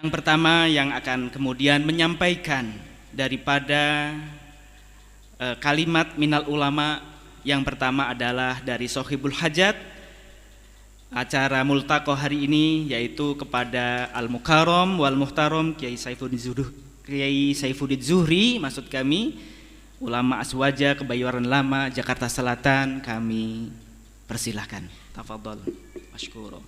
Yang pertama yang akan kemudian menyampaikan daripada kalimat minal ulama yang pertama adalah dari Sohibul Hajat acara multaqo hari ini, yaitu kepada Al-Mukarram wal Muhtaram Kiai Saifuddin Zuhri, maksud kami ulama Aswaja Kebayoran Lama Jakarta Selatan, kami persilahkan. Tafadhol masykuran.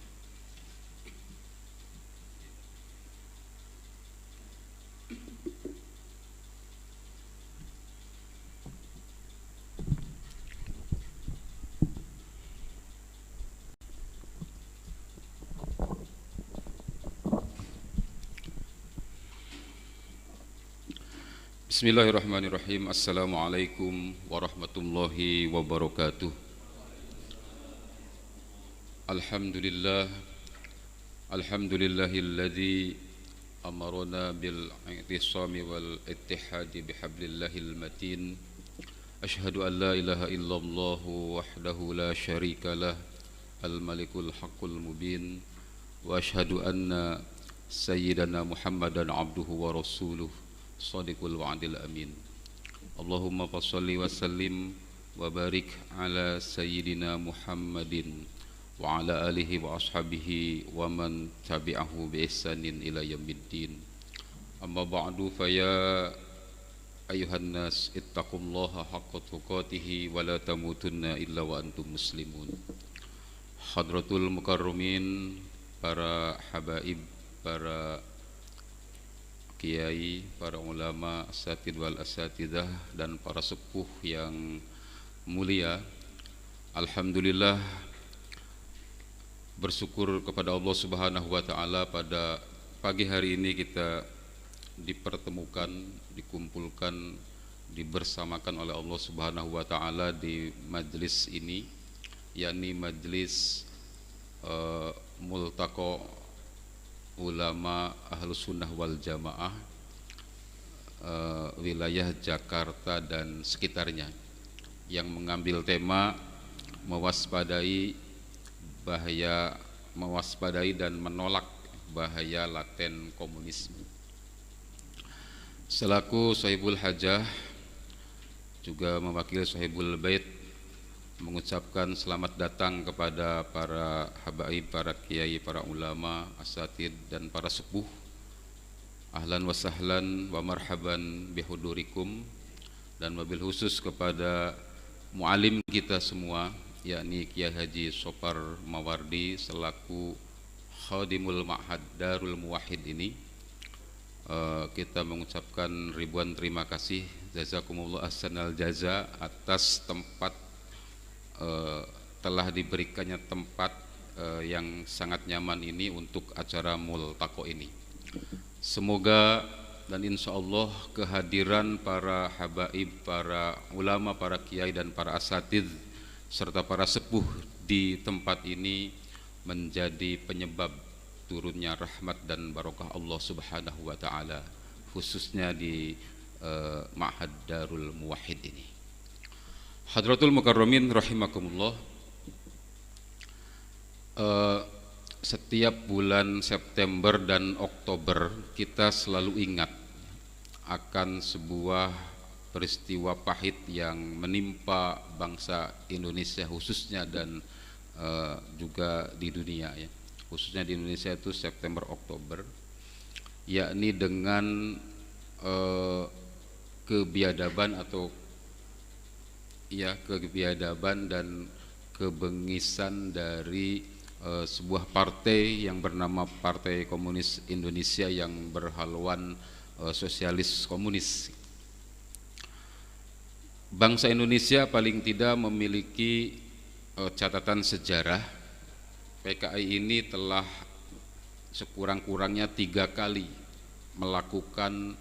Bismillahirrahmanirrahim. Assalamualaikum warahmatullahi wabarakatuh. Alhamdulillah, alhamdulillahilladzi amarna bil i'tisami wal ittihadi bihablillahil matin. Ashhadu an la ilaha illallah wahdahu la syarikalah al malikul haqqul mubin, wa ashhadu anna sayyidana Muhammadan abduhu wa rasuluh Shadiqul wa'dil amin. Allahumma fassalli wa sallim wa barik ala sayyidina Muhammadin wa ala alihi wa ashabihi wa man tabi'ahu bi ihsanin ila yaumiddin. Amma ba'du, fa ya ayuhan nas ittaqullaha haqqa tuqatih wa la tamutunna illa wa antum muslimun. Hadratul mukarramin, para habaib, para kiai, para ulama, asatid wal asatidah, dan para sepuh yang mulia. Alhamdulillah, bersyukur kepada Allah Subhanahu wa taala, pada pagi hari ini kita dipertemukan, dikumpulkan, dibersamakan oleh Allah Subhanahu wa taala di majlis ini, yakni majlis multaqo ulama Ahlus Sunnah wal Jamaah wilayah Jakarta dan sekitarnya, yang mengambil tema mewaspadai dan menolak bahaya laten komunisme. Selaku Sohibul Hajah, juga mewakili Sohibul Bait, mengucapkan selamat datang kepada para habaib, para kiai, para ulama, asatid, dan para sepuh. Ahlan wa sahlan wa marhaban bihudurikum, dan wabil khusus kepada mualim kita semua, yakni Kiai Haji Sopar Mawardi selaku khadimul ma'had Darul Muwahhid ini. Kita mengucapkan ribuan terima kasih, jazakumullah ahsanal jaza, atas tempat telah diberikannya tempat yang sangat nyaman ini untuk acara multaqo ini. Semoga dan insya Allah kehadiran para habaib, para ulama, para kiai, dan para asatid serta para sepuh di tempat ini menjadi penyebab turunnya rahmat dan barokah Allah Subhanahu wa taala, khususnya di Ma'had Darul Muwahhid ini. Hadratul Mukarramin rahimakumullah, setiap bulan September dan Oktober kita selalu ingat akan sebuah peristiwa pahit yang menimpa bangsa Indonesia khususnya, dan juga di dunia, ya. Khususnya di Indonesia itu September Oktober, yakni dengan kebiadaban dan kebengisan dari sebuah partai yang bernama Partai Komunis Indonesia yang berhaluan sosialis komunis. Bangsa Indonesia paling tidak memiliki catatan sejarah. PKI ini telah sekurang-kurangnya 3 kali melakukan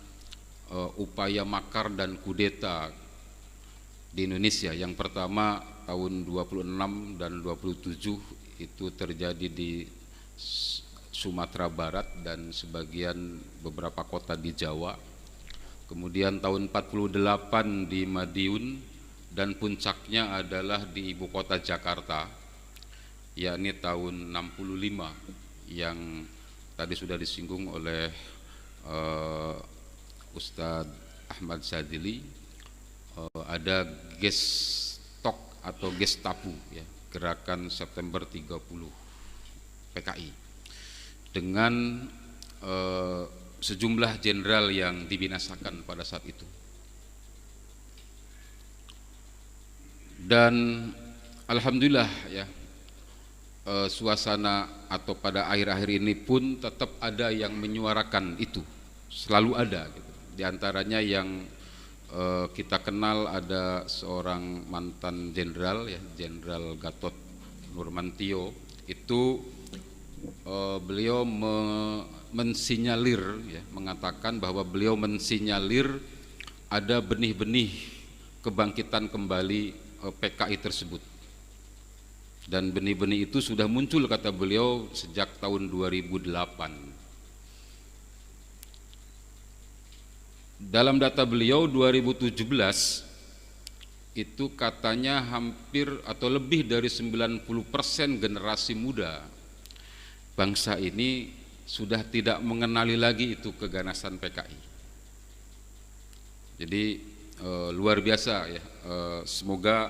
upaya makar dan kudeta di Indonesia. Yang pertama tahun 26 dan 27 itu terjadi di Sumatera Barat dan sebagian beberapa kota di Jawa. Kemudian tahun 48 di Madiun, dan puncaknya adalah di ibu kota Jakarta, yakni tahun 65, yang tadi sudah disinggung oleh Ustadz Ahmad Sadili, ada Gestok atau Gestapu ya, Gerakan September 30 PKI dengan sejumlah jenderal yang dibinasakan pada saat itu. Dan alhamdulillah ya, suasana atau pada akhir-akhir ini pun tetap ada yang menyuarakan itu, selalu ada gitu. Di antaranya yang kita kenal ada seorang mantan jenderal ya, Jenderal Gatot Nurmantio, itu beliau mensinyalir ya, mengatakan bahwa beliau mensinyalir ada benih-benih kebangkitan kembali PKI tersebut. Dan benih-benih itu sudah muncul, kata beliau, sejak tahun 2008. Dalam data beliau 2017 itu katanya hampir atau lebih dari 90% generasi muda bangsa ini sudah tidak mengenali lagi itu keganasan PKI. Jadi luar biasa ya, semoga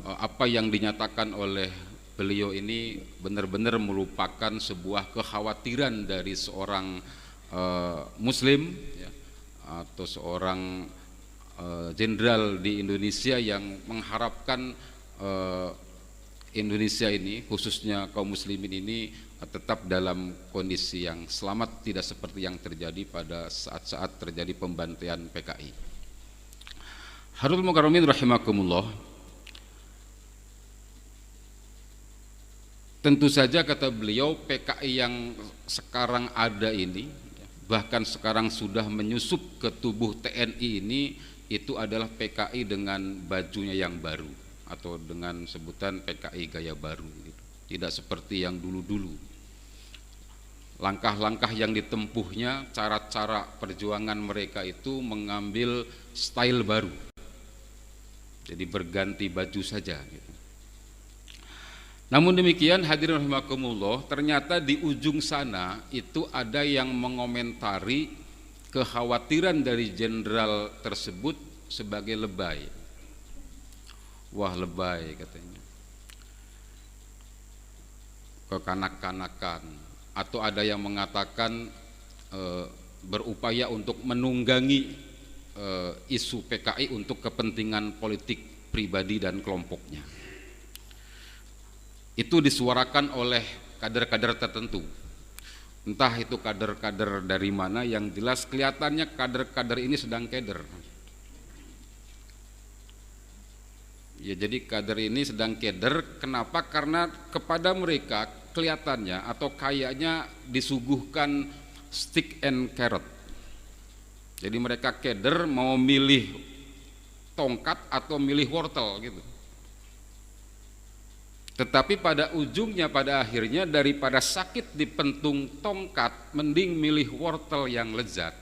apa yang dinyatakan oleh beliau ini benar-benar merupakan sebuah kekhawatiran dari seorang muslim ya, atau seorang jenderal di Indonesia yang mengharapkan Indonesia ini, khususnya kaum muslimin ini tetap dalam kondisi yang selamat, tidak seperti yang terjadi pada saat-saat terjadi pembantaian PKI. Harul Mukarramin rahimakumullah, tentu saja kata beliau PKI yang sekarang ada ini, bahkan sekarang sudah menyusup ke tubuh TNI ini, itu adalah PKI dengan bajunya yang baru atau dengan sebutan PKI gaya baru gitu. Tidak seperti yang dulu-dulu. Langkah-langkah yang ditempuhnya, cara-cara perjuangan mereka itu mengambil style baru. Jadi berganti baju saja gitu. Namun demikian hadirin rahimakumullah, ternyata di ujung sana itu ada yang mengomentari kekhawatiran dari jenderal tersebut sebagai lebay. Wah, lebay katanya, kekanak-kanakan, atau ada yang mengatakan berupaya untuk menunggangi isu PKI untuk kepentingan politik pribadi dan kelompoknya. Itu disuarakan oleh kader-kader tertentu, entah itu kader-kader dari mana, yang jelas kelihatannya kader-kader ini sedang keder. Ya, jadi kader ini sedang keder. Kenapa? Karena kepada mereka kelihatannya atau kayaknya disuguhkan stick and carrot. Jadi mereka keder, mau milih tongkat atau milih wortel gitu. Tetapi pada ujungnya, pada akhirnya, daripada sakit dipentung tongkat, mending milih wortel yang lezat.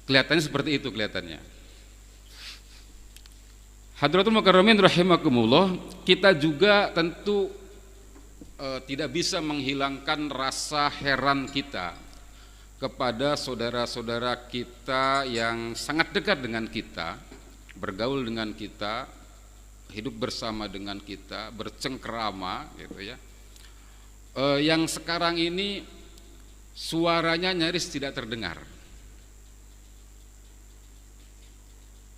Kelihatannya seperti itu kelihatannya. Hadratul Mukarramin rahimakumullah, kita juga tentu tidak bisa menghilangkan rasa heran kita kepada saudara-saudara kita yang sangat dekat dengan kita, bergaul dengan kita, hidup bersama dengan kita, bercengkerama gitu ya, yang sekarang ini suaranya nyaris tidak terdengar.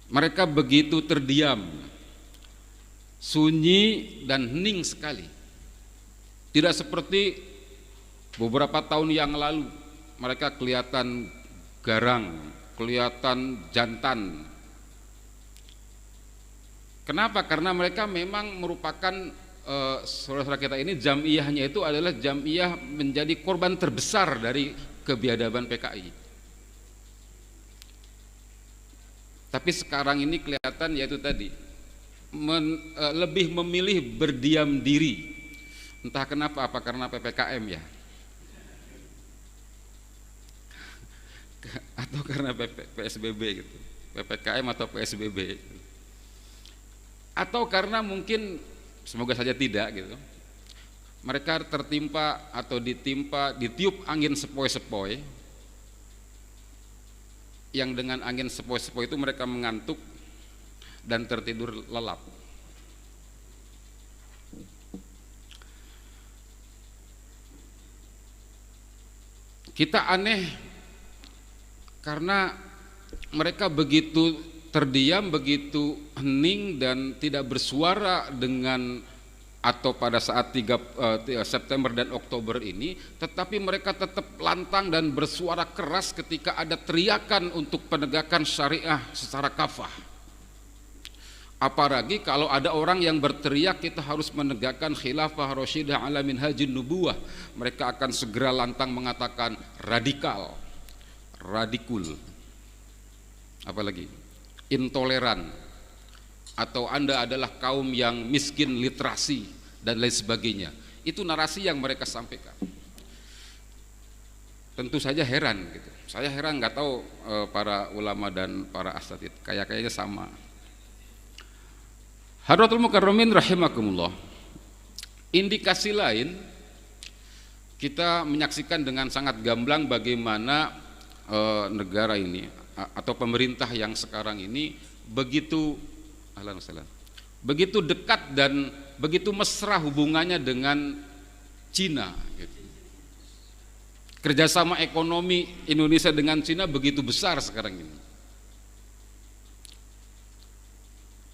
Mereka begitu terdiam, sunyi dan hening sekali. Tidak seperti beberapa tahun yang lalu, mereka kelihatan garang, kelihatan jantan. Kenapa? Karena mereka memang merupakan saudara-saudara kita ini, jamiyahnya itu adalah jamiyah menjadi korban terbesar dari kebiadaban PKI. Tapi sekarang ini kelihatan yaitu tadi lebih memilih berdiam diri. Entah kenapa, apa karena PPKM ya, atau karena PSBB gitu, PPKM atau PSBB, atau karena mungkin, semoga saja tidak gitu, mereka tertimpa atau ditiup angin sepoi-sepoi, yang dengan angin sepoi-sepoi itu mereka mengantuk dan tertidur lelap. Kita aneh karena mereka begitu terdiam, begitu hening dan tidak bersuara dengan atau pada saat 3 September dan Oktober ini, tetapi mereka tetap lantang dan bersuara keras ketika ada teriakan untuk penegakan syariah secara kafah. Apalagi kalau ada orang yang berteriak kita harus menegakkan khilafah rasyidah ala minhajin nubuwah, mereka akan segera lantang mengatakan radikal, radikul, apalagi intoleran, atau Anda adalah kaum yang miskin literasi dan lain sebagainya. Itu narasi yang mereka sampaikan. Tentu saja heran gitu. Saya heran, nggak tahu para ulama dan para asatid kayaknya sama. Hadratul Mukarramin rahimakumullah. Indikasi lain kita menyaksikan dengan sangat gamblang bagaimana negara ini atau pemerintah yang sekarang ini begitu dekat dan begitu mesra hubungannya dengan Cina gitu. Kerjasama ekonomi Indonesia dengan Cina begitu besar sekarang ini.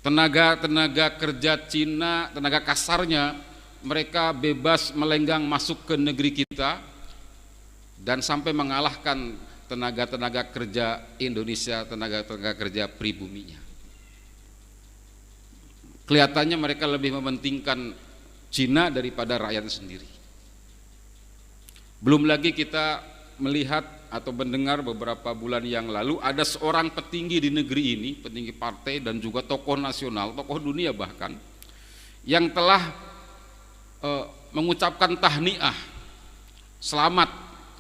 Tenaga kerja Cina, tenaga kasarnya, mereka bebas melenggang masuk ke negeri kita dan sampai mengalahkan tenaga kerja Indonesia, tenaga kerja pribuminya. Kelihatannya mereka lebih mementingkan Cina daripada rakyat sendiri. Belum lagi kita melihat atau mendengar beberapa bulan yang lalu ada seorang petinggi di negeri ini, petinggi partai dan juga tokoh nasional, tokoh dunia bahkan, yang telah mengucapkan tahniah selamat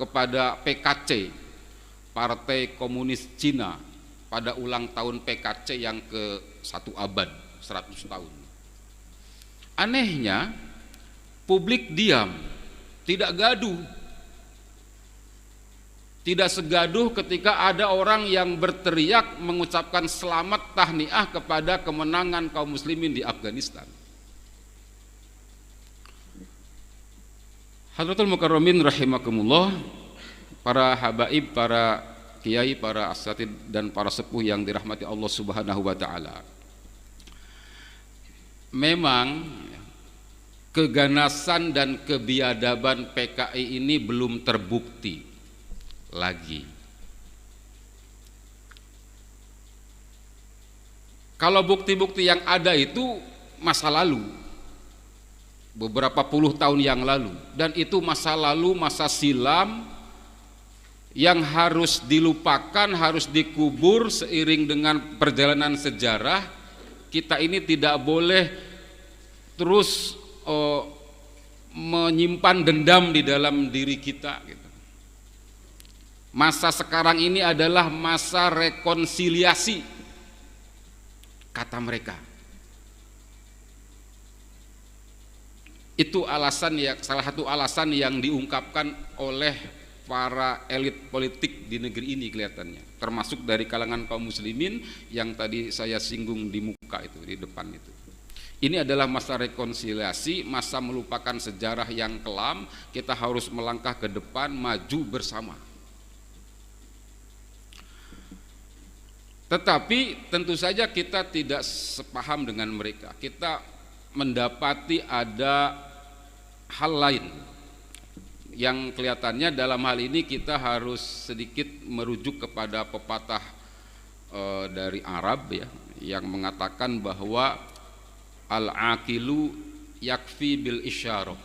kepada PKC, Partai Komunis Cina, pada ulang tahun PKC yang ke-1 abad, 100 tahun. Anehnya publik diam, tidak gaduh. Tidak segaduh ketika ada orang yang berteriak mengucapkan selamat tahniah kepada kemenangan kaum muslimin di Afghanistan. Hadratul Mukarramin rahimakumullah, para habaib, para kiai, para asatid dan para sepuh yang dirahmati Allah Subhanahu wa taala. Memang keganasan dan kebiadaban PKI ini belum terbukti lagi. Kalau bukti-bukti yang ada itu masa lalu, beberapa puluh tahun yang lalu, dan itu masa lalu, masa silam yang harus dilupakan, harus dikubur seiring dengan perjalanan sejarah. Kita ini tidak boleh terus menyimpan dendam di dalam diri kita gitu. Masa sekarang ini adalah masa rekonsiliasi, kata mereka. Itu alasan ya, salah satu alasan yang diungkapkan oleh para elit politik di negeri ini kelihatannya, termasuk dari kalangan kaum muslimin yang tadi saya singgung di muka itu, di depan itu. Ini adalah masa rekonsiliasi, masa melupakan sejarah yang kelam. Kita harus melangkah ke depan, maju bersama. Tetapi tentu saja kita tidak sepaham dengan mereka. Kita mendapati ada hal lain yang kelihatannya dalam hal ini kita harus sedikit merujuk kepada pepatah dari Arab ya, yang mengatakan bahwa al-aqilu yakfi bil isyarah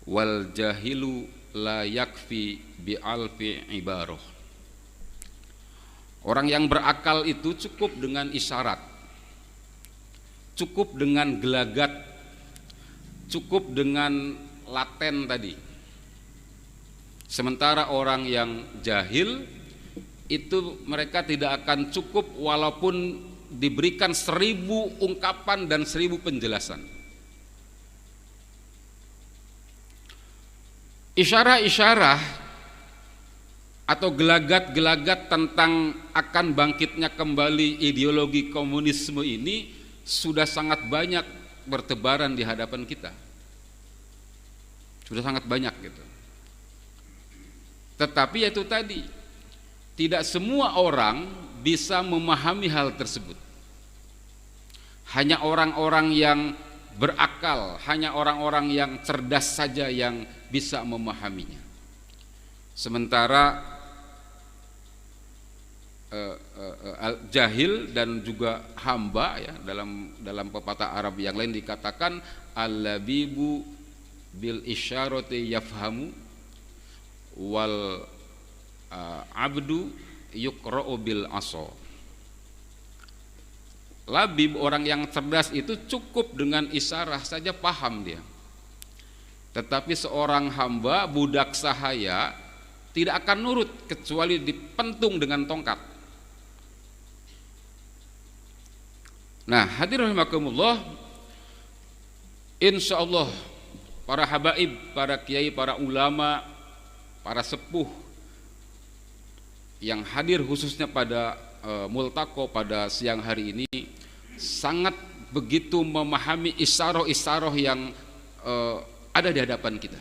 wal jahilu la yakfi bi alfi ibarah. Orang yang berakal itu cukup dengan isyarat, cukup dengan gelagat, cukup dengan laten tadi. Sementara orang yang jahil itu mereka tidak akan cukup walaupun diberikan 1000 ungkapan dan 1000 penjelasan. Isyarah-isyarah atau gelagat-gelagat tentang akan bangkitnya kembali ideologi komunisme ini sudah sangat banyak bertebaran di hadapan kita. Sudah sangat banyak gitu. Tetapi itu tadi, tidak semua orang bisa memahami hal tersebut. Hanya orang-orang yang berakal, hanya orang-orang yang cerdas saja yang bisa memahaminya. Sementara jahil dan juga hamba, ya, dalam pepatah Arab yang lain dikatakan al-labibu bil isyarati yafhamu wal abdu yuqra'u bil asa. Labib, orang yang cerdas itu cukup dengan isyarah saja paham dia. Tetapi seorang hamba, budak sahaya, tidak akan nurut kecuali dipentung dengan tongkat. Nah, hadirin rahimakumullah, insyaallah para habaib, para kiai, para ulama, para sepuh yang hadir khususnya pada multaqo pada siang hari ini sangat begitu memahami isyarah-isyarah yang ada di hadapan kita.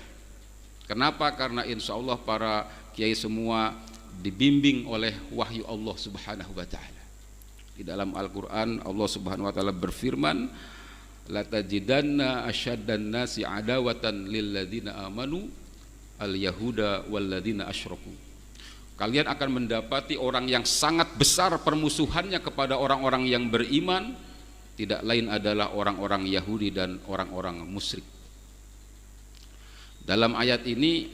Kenapa? Karena insya Allah para kiai semua dibimbing oleh wahyu Allah Subhanahu wa taala. Di dalam Al-Qur'an Allah Subhanahu wa taala berfirman, la tajidanna asyaddan nasi adawatan lil ladzina amanu al yahuda wal ladzina asyraku. Kalian akan mendapati orang yang sangat besar permusuhannya kepada orang-orang yang beriman, tidak lain adalah orang-orang Yahudi dan orang-orang musyrik. Dalam ayat ini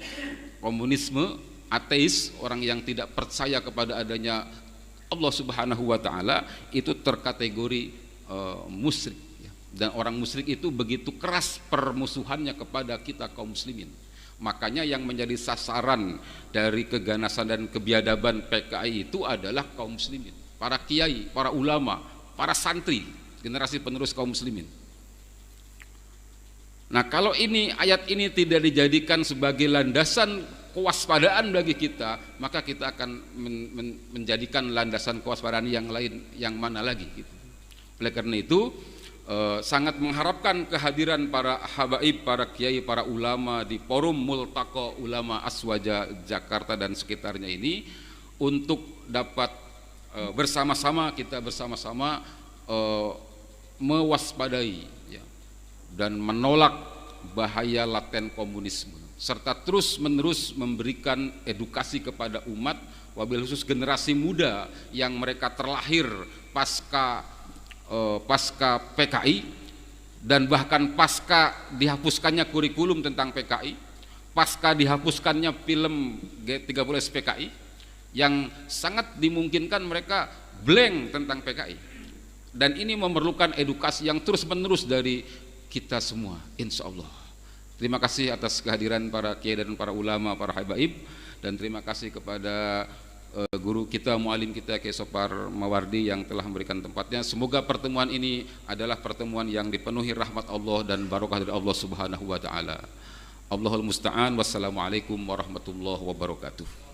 komunisme, ateis, orang yang tidak percaya kepada adanya Allah Subhanahu wa taala itu terkategori musyrik, ya. Dan orang musyrik itu begitu keras permusuhannya kepada kita kaum muslimin. Makanya yang menjadi sasaran dari keganasan dan kebiadaban PKI itu adalah kaum muslimin, para kiai, para ulama, para santri, generasi penerus kaum muslimin. Nah, kalau ini ayat ini tidak dijadikan sebagai landasan kewaspadaan bagi kita, maka kita akan menjadikan landasan kewaspadaan yang lain yang mana lagi gitu. Oleh karena itu sangat mengharapkan kehadiran para habaib, para kiai, para ulama di forum Multaqo Ulama Aswaja Jakarta dan sekitarnya ini untuk dapat bersama-sama kita mewaspadai, ya, dan menolak bahaya laten komunisme serta terus-menerus memberikan edukasi kepada umat, wabil khusus generasi muda yang mereka terlahir pasca PKI dan bahkan pasca dihapuskannya kurikulum tentang PKI, pasca dihapuskannya film G30 PKI, yang sangat dimungkinkan mereka blank tentang PKI. Dan ini memerlukan edukasi yang terus-menerus dari kita semua, insya Allah. Terima kasih atas kehadiran para kiai dan para ulama, para habaib, dan terima kasih kepada guru kita, mualim kita Kiai Sopar Mawardi yang telah memberikan tempatnya. Semoga pertemuan ini adalah pertemuan yang dipenuhi rahmat Allah dan barokah dari Allah Subhanahu wa taala. Allahul musta'an. Wassalamualaikum warahmatullahi wabarakatuh.